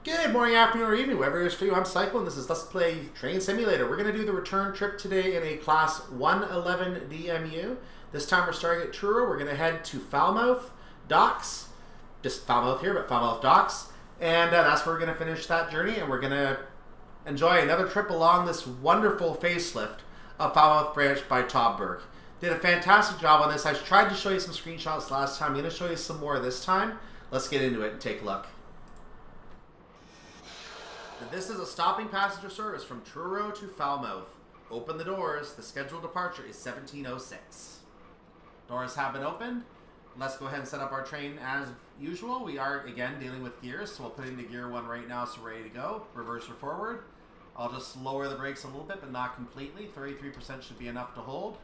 Good morning, afternoon, or evening, wherever it is for you. I'm Cycle, and this is Let's Play Train Simulator. We're going to do the return trip today in a Class 111 DMU. This time we're starting at Truro. We're going to head to Falmouth Docks. Just Falmouth here, but Falmouth Docks. And that's where we're going to finish that journey, and we're going to enjoy another trip along this wonderful facelift of Falmouth Branch by Topberg. Did a fantastic job on this. I tried to show you some screenshots last time. I'm going to show you some more this time. Let's get into it and take a look. This is a stopping passenger service from Truro to Falmouth. Open the doors. The scheduled departure is 17:06. Doors have been opened. Let's go ahead and set up our train as usual. We are, again, dealing with gears, so we'll put into gear 1 right now so we're ready to go. Reverse or forward. I'll just lower the brakes a little bit, but not completely. 33% should be enough to hold.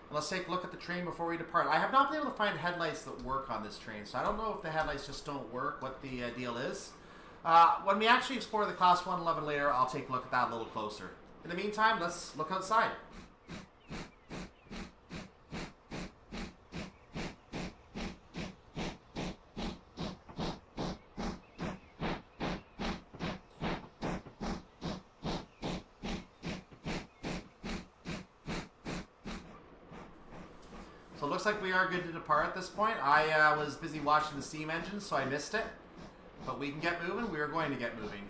And let's take a look at the train before we depart. I have not been able to find headlights that work on this train, so I don't know if the headlights just don't work, what the deal is. When we actually explore the Class 111 later, I'll take a look at that a little closer. In the meantime, let's look outside. So it looks like we are good to depart at this point. I was busy watching the steam engine, so I missed it. But we can get moving. We are going to get moving.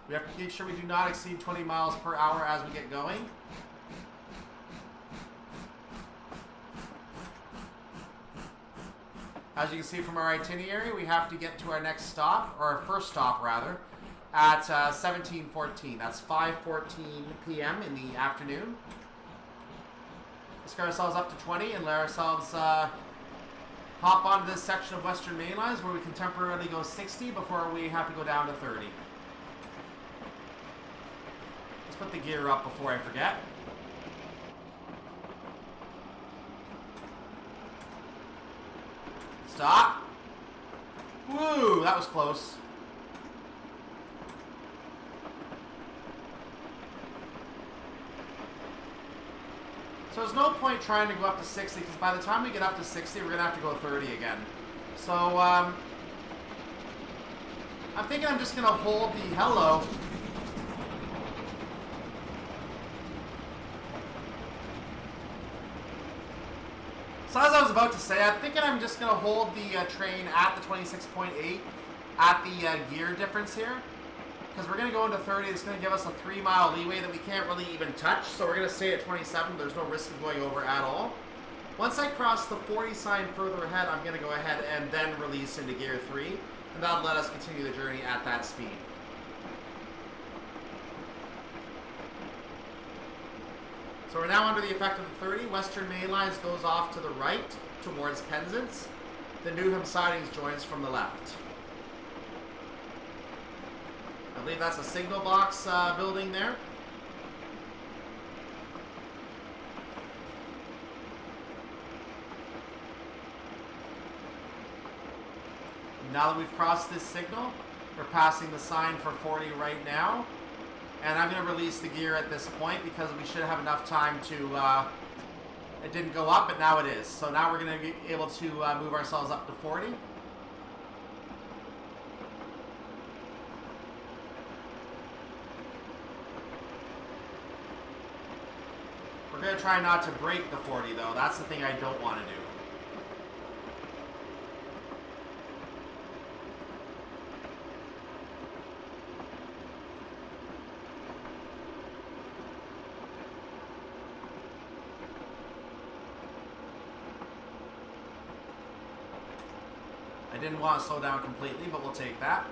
We have to make sure we do not exceed 20 miles per hour as we get going. As you can see from our itinerary, we have to get to our next stop, or our first stop rather, at 17:14. That's 5:14 p.m. in the afternoon. Let's get ourselves up to 20 and let ourselves hop onto this section of Western Main Lines where we can temporarily go 60 before we have to go down to 30. Let's put the gear up before I forget. Stop. Woo, that was close. So there's no point trying to go up to 60 because by the time we get up to 60, we're going to have to go 30 again. So, I'm thinking I'm just going to hold the hello. So as I was about to say, I'm thinking I'm just going to hold the train at the 26.8 at the gear difference here. Because we're going to go into 30, it's going to give us a 3-mile leeway that we can't really even touch. So we're going to stay at 27. There's no risk of going over at all. Once I cross the 40 sign further ahead, I'm going to go ahead and then release into gear 3. And that'll let us continue the journey at that speed. So we're now under the effect of the 30. Western Main Lines goes off to the right towards Penzance. The Newham Sidings joins from the left. I believe that's a signal box building there. Now that we've crossed this signal, we're passing the sign for 40 right now. And I'm going to release the gear at this point because we should have enough time to... it didn't go up, but now it is. So now we're going to be able to move ourselves up to 40. We're going to try not to break the 40 though. That's the thing I don't want to do. I didn't want to slow down completely, but we'll take that.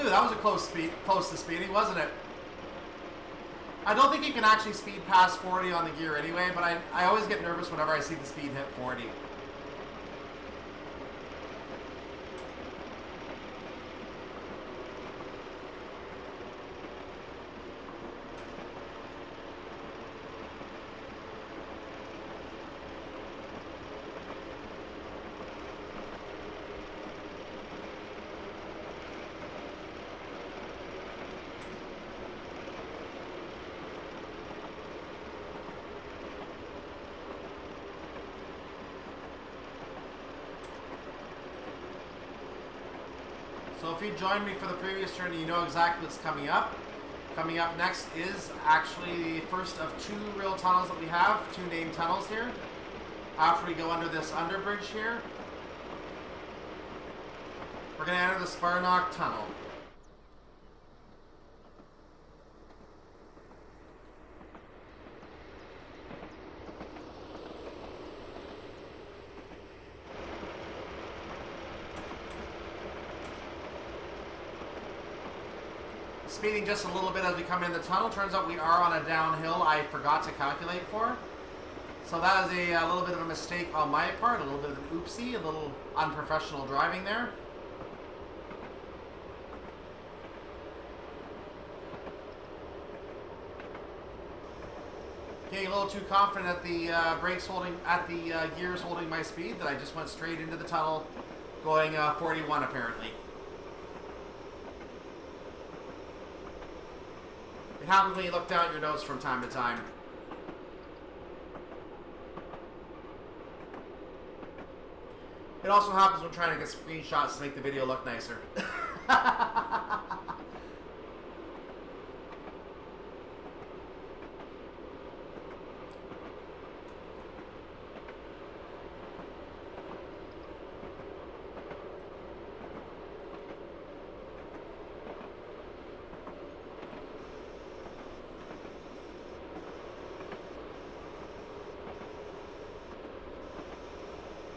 That was a close to speeding, wasn't it? I don't think you can actually speed past 40 on the gear anyway, but I always get nervous whenever I see the speed hit 40. So if you joined me for the previous journey, you know exactly what's coming up. Coming up next is actually the first of two real tunnels that we have, two named tunnels here. After we go under this underbridge here, we're going to enter the Sparnock Tunnel. Speeding just a little bit as we come in the tunnel. Turns out we are on a downhill I forgot to calculate for. So that is a little bit of a mistake on my part, a little bit of an oopsie, a little unprofessional driving there. Getting a little too confident at the gears holding my speed that I just went straight into the tunnel, going 41 apparently. It happens when you look down at your notes from time to time. It also happens when trying to get screenshots to make the video look nicer.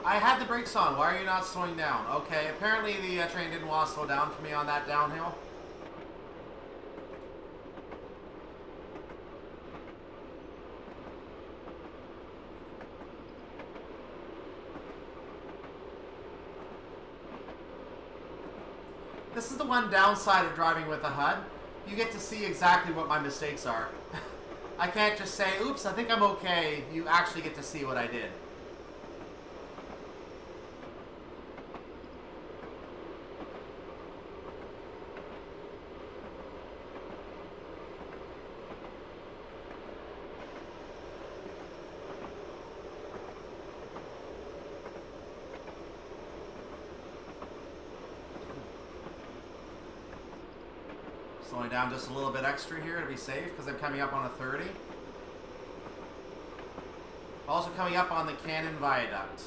I had the brakes on. Why are you not slowing down? Okay, apparently the train didn't want to slow down for me on that downhill. This is the one downside of driving with a HUD. You get to see exactly what my mistakes are. I can't just say, oops, I think I'm okay. You actually get to see what I did. Slowing down just a little bit extra here to be safe because I'm coming up on a 30. Also coming up on the Cannon Viaduct.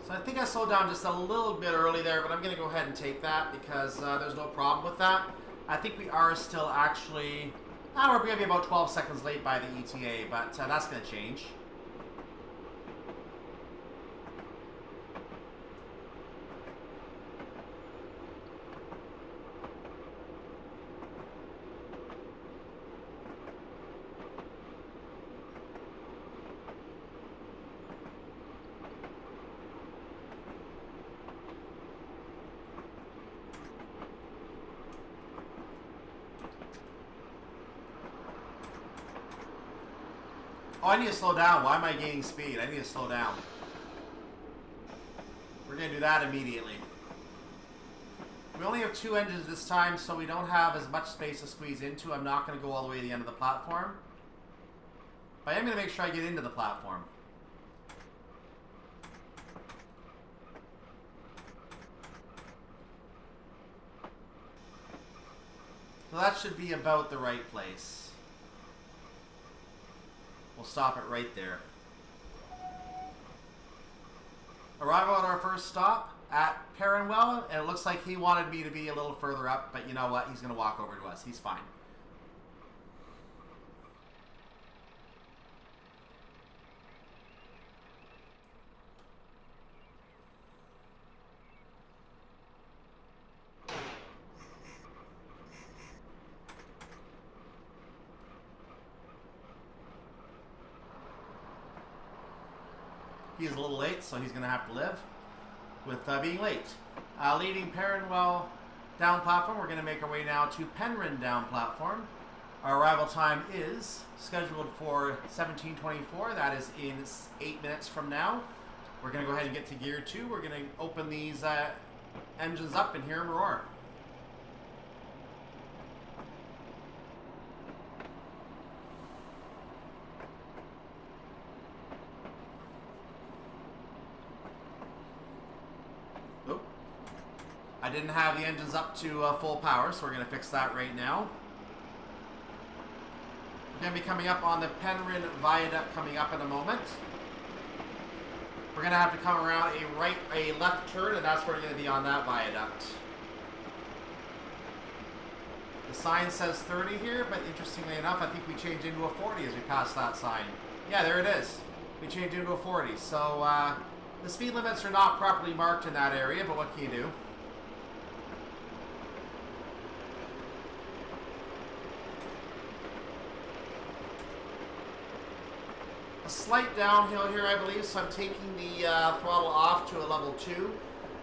So I think I slowed down just a little bit early there, but I'm going to go ahead and take that because there's no problem with that. I think we are still actually, we're going to be about 12 seconds late by the ETA, but that's going to change. Oh, I need to slow down. Why am I gaining speed? I need to slow down. We're going to do that immediately. We only have two engines this time, so we don't have as much space to squeeze into. I'm not going to go all the way to the end of the platform. But I am going to make sure I get into the platform. So that should be about the right place. We'll stop it right there. Arrival at our first stop at Perranwell, and it looks like he wanted me to be a little further up, but you know what? He's going to walk over to us. He's fine. He's a little late, so he's going to have to live with being late. Leaving Perranwell down platform, we're going to make our way now to Penryn down platform. Our arrival time is scheduled for 17:24. That is in 8 minutes from now. We're going to go ahead and get to gear 2. We're going to open these engines up and hear them roar. Oh, I didn't have the engines up to full power, so we're going to fix that right now. We're going to be coming up on the Penryn viaduct coming up in a moment. We're going to have to come around a left turn, and that's where we're going to be on that viaduct. The sign says 30 here, but interestingly enough, I think we changed into a 40 as we pass that sign. Yeah, there it is. We changed into a 40. So the speed limits are not properly marked in that area, but what can you do? Slight downhill here, I believe, so I'm taking the throttle off to a level 2.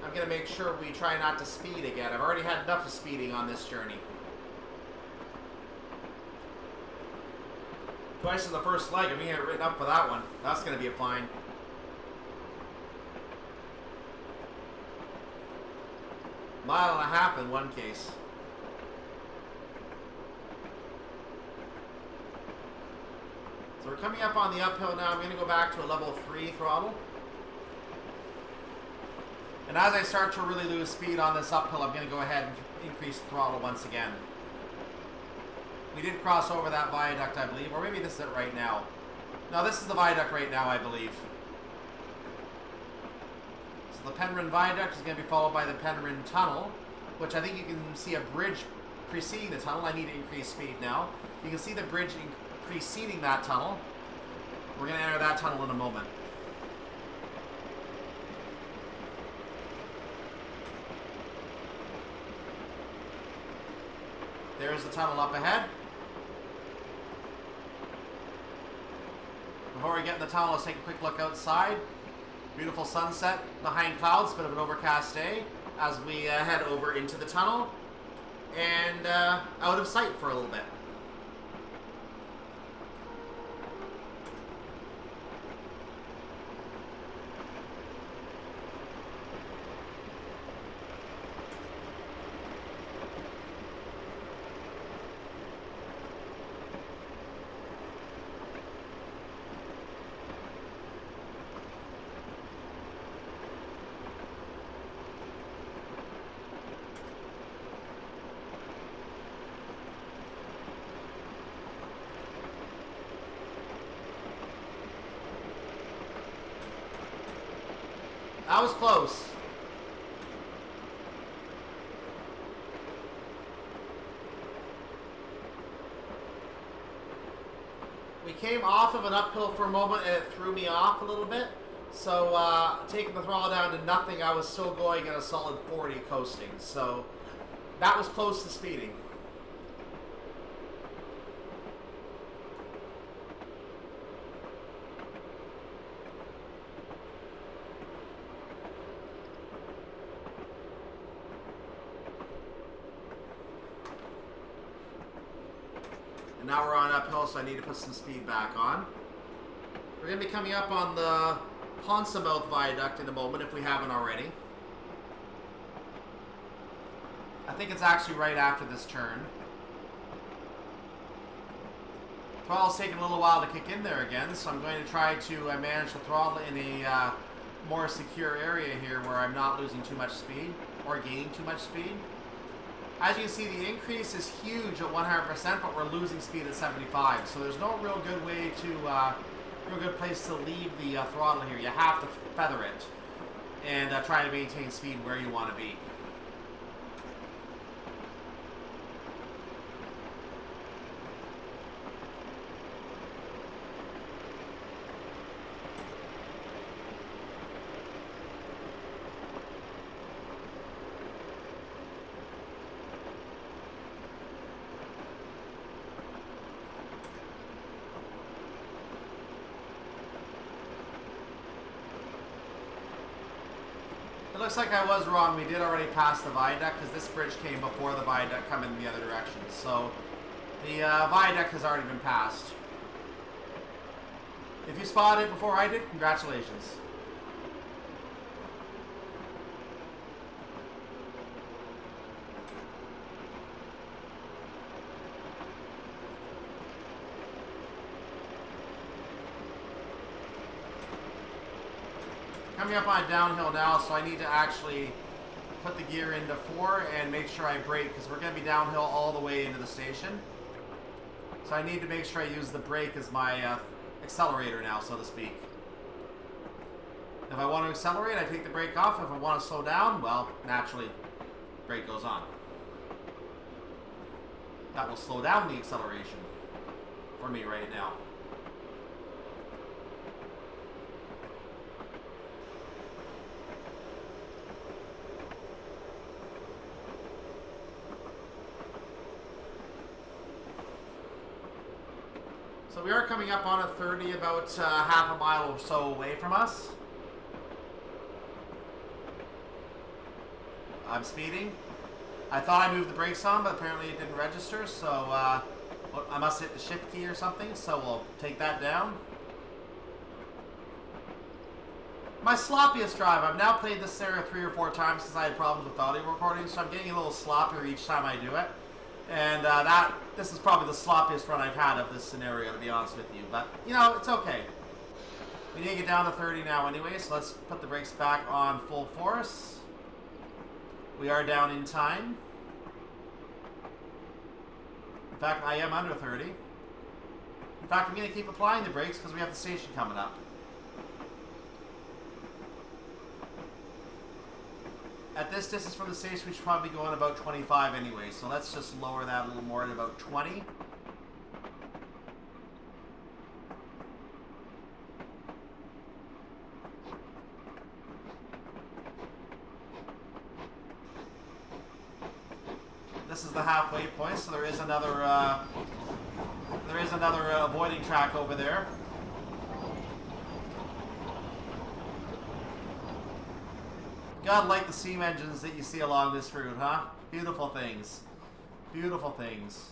I'm going to make sure we try not to speed again. I've already had enough of speeding on this journey. Twice in the first leg, I'm going to get written up for that one. That's going to be a fine. Mile and a half in one case. So we're coming up on the uphill now. I'm going to go back to a level 3 throttle. And as I start to really lose speed on this uphill, I'm going to go ahead and increase the throttle once again. We did cross over that viaduct, I believe, or maybe this is it right now. No, this is the viaduct right now, I believe. So the Penryn viaduct is going to be followed by the Penryn tunnel, which I think you can see a bridge preceding the tunnel. I need to increase speed now. You can see the bridge preceding that tunnel. We're going to enter that tunnel in a moment. There's the tunnel up ahead. Before we get in the tunnel, let's take a quick look outside. Beautiful sunset behind clouds, bit of an overcast day as we head over into the tunnel and out of sight for a little bit. That was close. We came off of an uphill for a moment and it threw me off a little bit. So taking the throttle down to nothing, I was still going at a solid 40 coasting. So that was close to speeding. Now we're on uphill, so I need to put some speed back on. We're going to be coming up on the Falmouth viaduct in a moment if we haven't already. I think it's actually right after this turn. Throttle's taking a little while to kick in there again, so I'm going to try to manage the throttle in a more secure area here where I'm not losing too much speed or gaining too much speed. As you can see, the increase is huge at 100%, but we're losing speed at 75. So there's no real good way to, real good place to leave the throttle here. You have to feather it and try to maintain speed where you want to be. It looks like I was wrong. We did already pass the viaduct because this bridge came before the viaduct coming in the other direction. So The viaduct has already been passed. If you spotted it before I did, congratulations. Coming up on a downhill now, so I need to actually put the gear into 4 and make sure I brake, because we're going to be downhill all the way into the station. So I need to make sure I use the brake as my accelerator now, so to speak. If I want to accelerate, I take the brake off. If I want to slow down, well, naturally, brake goes on. That will slow down the acceleration for me right now. So we are coming up on a 30, about half a mile or so away from us. I'm speeding. I thought I moved the brakes on, but apparently it didn't register, so I must hit the shift key or something, so we'll take that down. My sloppiest drive. I've now played this area 3 or 4 times since I had problems with audio recording, so I'm getting a little sloppier each time I do it. And this is probably the sloppiest run I've had of this scenario, to be honest with you. But, you know, it's okay. We need to get down to 30 now anyway, so let's put the brakes back on full force. We are down in time. In fact, I am under 30. In fact, I'm going to keep applying the brakes because we have the station coming up. At this distance from the station, we should probably go on about 25 anyway, so let's just lower that a little more to about 20. This is the halfway point, so there is another avoiding track over there. God, like the steam engines that you see along this route, huh? Beautiful things. Beautiful things.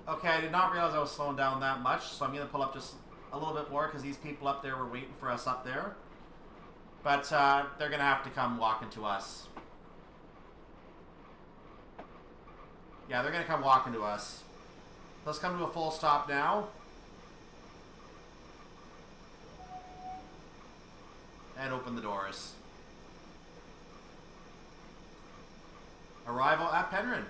Okay, I did not realize I was slowing down that much, so I'm going to pull up just a little bit more because these people up there were waiting for us up there. But they're going to have to come walking to us. Yeah, they're going to come walking to us. Let's come to a full stop now. And open the doors. Arrival at Penryn.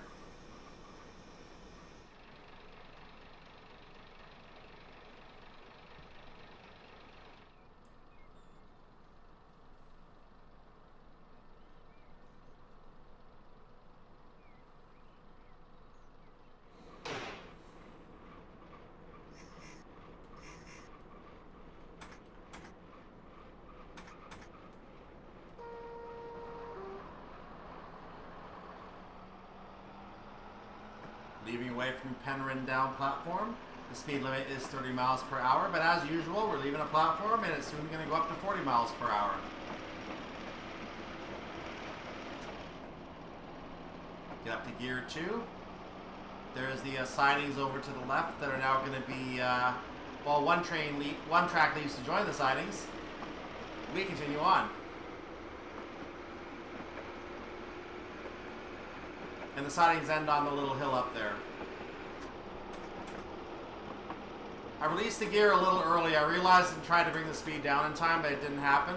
Leaving away from Penryn down platform. The speed limit is 30 miles per hour, but as usual, we're leaving a platform and it's soon going to go up to 40 miles per hour. Get up to gear 2. There's the sidings over to the left that are now going to be, well, one track leaves to join the sidings. We continue on. And the sidings end on the little hill up there. I released the gear a little early. I realized and tried to bring the speed down in time, but it didn't happen.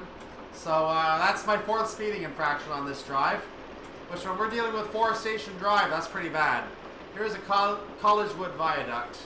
So that's my 4th speeding infraction on this drive. Which when we're dealing with Forest Station Drive, that's pretty bad. Here's a Collegewood Viaduct.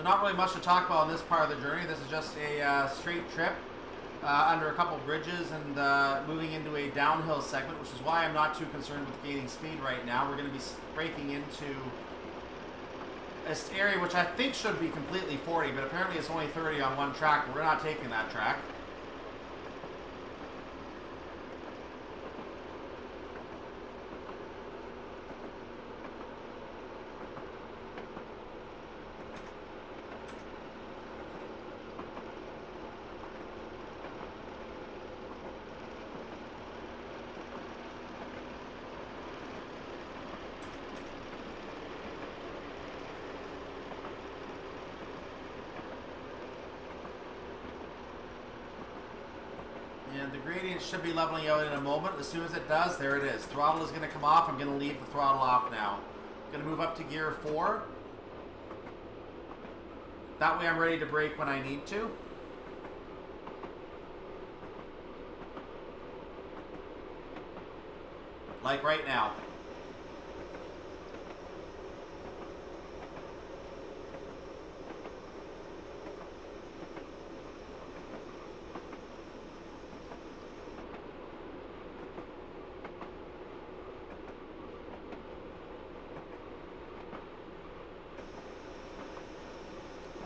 So not really much to talk about on this part of the journey. This is just a straight trip under a couple bridges and moving into a downhill segment, which is why I'm not too concerned with gaining speed right now. We're going to be breaking into this area which I think should be completely 40, but apparently it's only 30 on one track. We're not taking that track. And the gradient should be leveling out in a moment. As soon as it does, there it is. Throttle is going to come off. I'm going to leave the throttle off now. I'm going to move up to gear 4. That way I'm ready to brake when I need to. Like right now.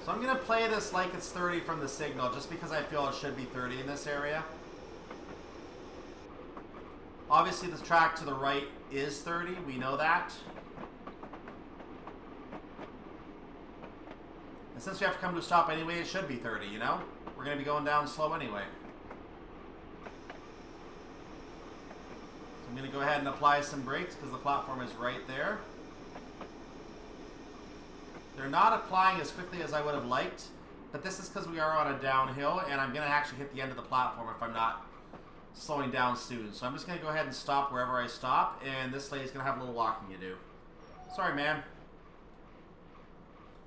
So I'm going to play this like it's 30 from the signal, just because I feel it should be 30 in this area. Obviously, this track to the right is 30. We know that. And since we have to come to a stop anyway, it should be 30, you know? We're going to be going down slow anyway. So I'm going to go ahead and apply some brakes because the platform is right there. They're not applying as quickly as I would have liked, but this is because we are on a downhill, and I'm going to actually hit the end of the platform if I'm not slowing down soon. So I'm just going to go ahead and stop wherever I stop, and this lady's going to have a little walking to do. Sorry, ma'am.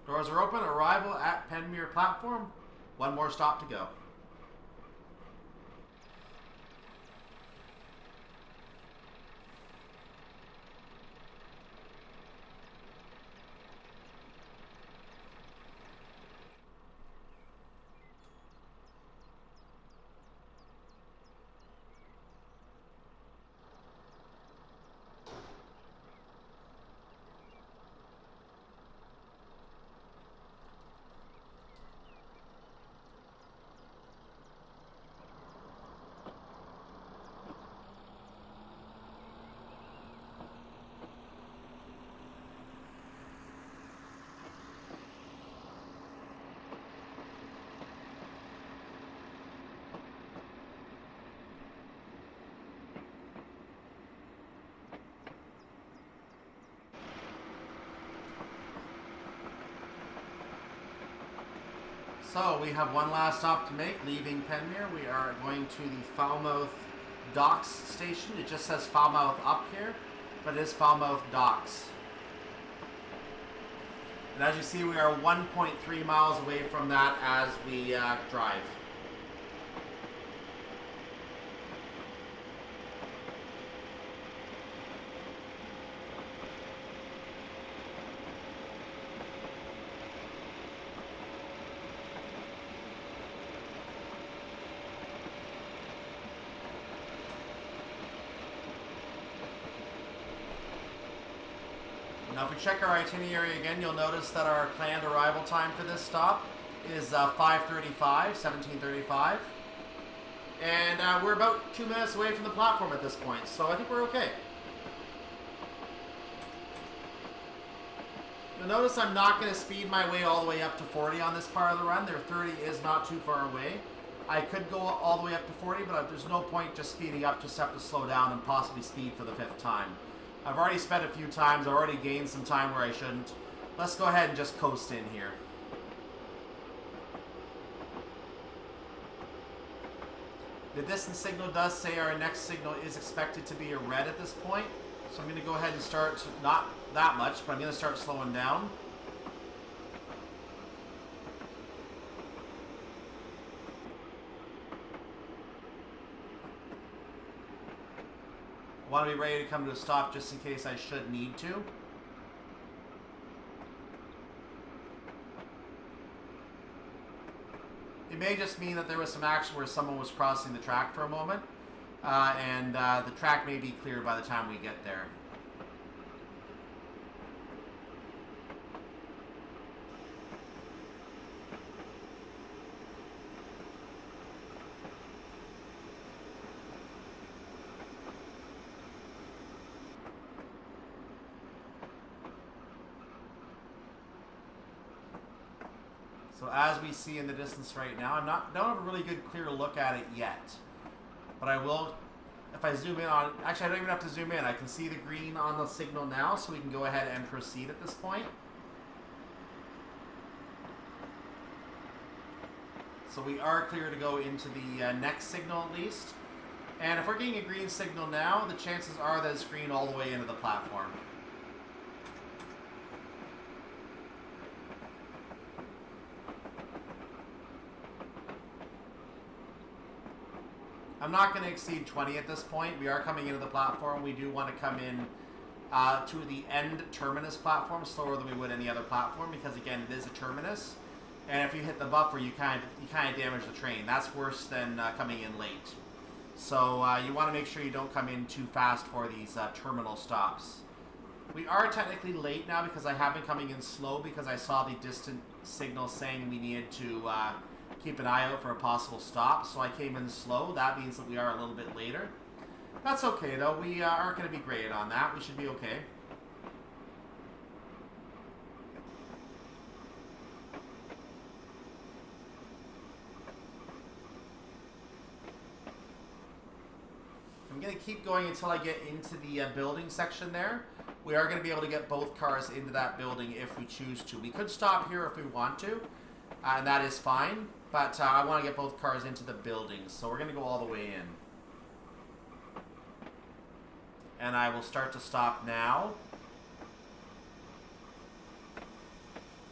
Doors are open. Arrival at Penmere platform. One more stop to go. So we have one last stop to make, leaving Penmere. We are going to the Falmouth Docks station. It just says Falmouth up here, but it is Falmouth Docks. And as you see, we are 1.3 miles away from that as we drive. Now if we check our itinerary again, you'll notice that our planned arrival time for this stop is 17:35. And we're about 2 minutes away from the platform at this point, so I think we're okay. You'll notice I'm not going to speed my way all the way up to 40 on this part of the run. Their 30 is not too far away. I could go all the way up to 40, but there's no point just speeding up, just have to slow down and possibly speed for the 5th time. I've already sped a few times. I've already gained some time where I shouldn't. Let's go ahead and just coast in here. The distance signal does say our next signal is expected to be a red at this point. So I'm going to go ahead and start, not that much, but I'm going to start slowing down. I want to be ready to come to a stop just in case I should need to. It may just mean that there was some action where someone was crossing the track for a moment, and the track may be cleared by the time we get there. So as we see in the distance right now, don't have a really good clear look at it yet. But I will, if I zoom in on, actually I don't even have to zoom in. I can see the green on the signal now, so we can go ahead and proceed at this point. So we are clear to go into the next signal at least. And if we're getting a green signal now, the chances are that it's green all the way into the platform. I'm not going to exceed 20 at this point. We are coming into the platform. We do want to come in to the end terminus platform slower than we would any other platform because, again, it is a terminus. And if you hit the buffer, you kind of damage the train. That's worse than coming in late. So you want to make sure you don't come in too fast for these terminal stops. We are technically late now because I have been coming in slow because I saw the distant signal saying we needed to keep an eye out for a possible stop, so I came in slow. That means that we are a little bit later. That's okay, though. We aren't going to be graded on that. We should be okay. I'm going to keep going until I get into the building section there. We are going to be able to get both cars into that building if we choose to. We could stop here if we want to, and that is fine. But I want to get both cars into the building, so we're going to go all the way in. And I will start to stop now.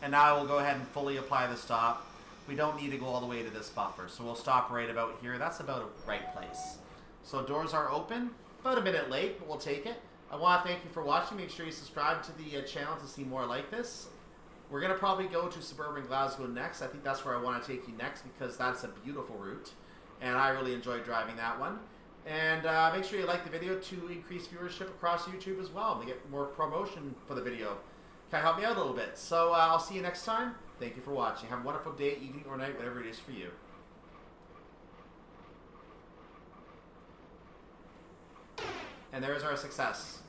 And now I will go ahead and fully apply the stop. We don't need to go all the way to this buffer, so we'll stop right about here. That's about a right place. So doors are open, about a minute late, but we'll take it. I want to thank you for watching. Make sure you subscribe to the channel to see more like this. We're going to probably go to suburban Glasgow next. I think that's where I want to take you next because that's a beautiful route. And I really enjoyed driving that one. And make sure you like the video to increase viewership across YouTube as well. To get more promotion for the video. Kind of help me out a little bit. So I'll see you next time. Thank you for watching. Have a wonderful day, evening, or night, whatever it is for you. And there's our success.